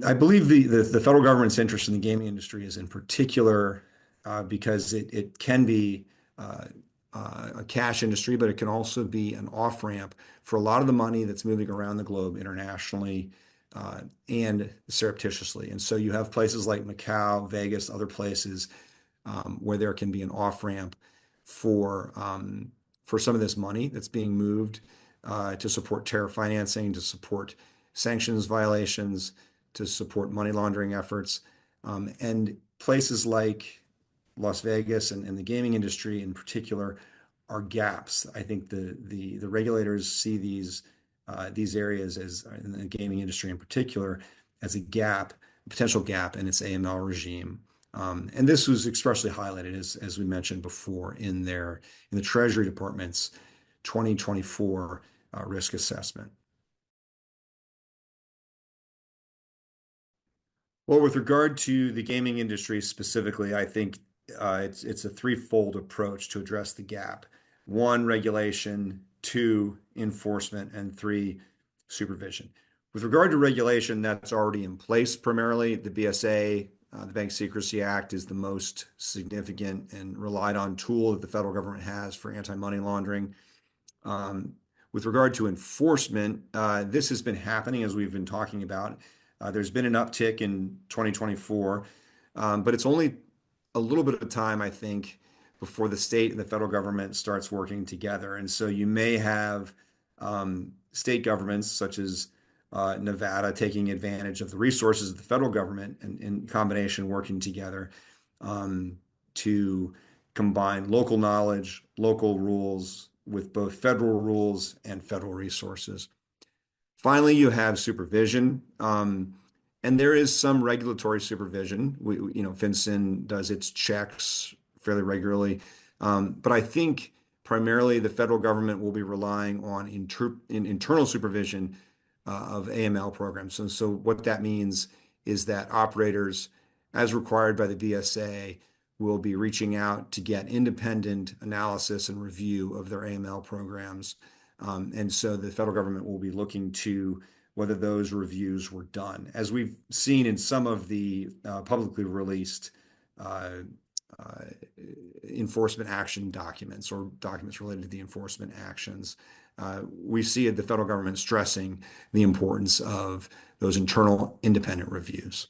I believe the federal government's interest in the gaming industry is in particular because it can be uh, a cash industry, but it can also be an off-ramp for a lot of the money that's moving around the globe internationally and surreptitiously. And so you have places like Macau, Vegas, other places where there can be an off-ramp for some of this money that's being moved to support terror financing, to support sanctions violations, to support money laundering efforts. And places like Las Vegas and the gaming industry in particular are gaps. I think the regulators see these areas as in the gaming industry in particular as a gap, a potential gap in its AML regime. And this was expressly highlighted as we mentioned before in the Treasury Department's 2024 risk assessment. Well, with regard to the gaming industry specifically, I think it's a threefold approach to address the gap. One, regulation, two, enforcement, and three, supervision. With regard to regulation, that's already in place primarily. The BSA, the Bank Secrecy Act, is the most significant and relied on tool that the federal government has for anti-money laundering. With regard to enforcement, this has been happening as we've been talking about. There's been an uptick in 2024, but it's only a little bit of time, I think, before the state and the federal government starts working together. And so you may have state governments such as Nevada taking advantage of the resources of the federal government and in combination working together to combine local knowledge, local rules with both federal rules and federal resources. Finally, you have supervision, and there is some regulatory supervision. FinCEN does its checks fairly regularly, but I think primarily the federal government will be relying on internal supervision of AML programs. And so what that means is that operators, as required by the BSA, will be reaching out to get independent analysis and review of their AML programs. And so the federal government will be looking to whether those reviews were done. As we've seen in some of the publicly released enforcement action documents or documents related to the enforcement actions, we see the federal government stressing the importance of those internal independent reviews.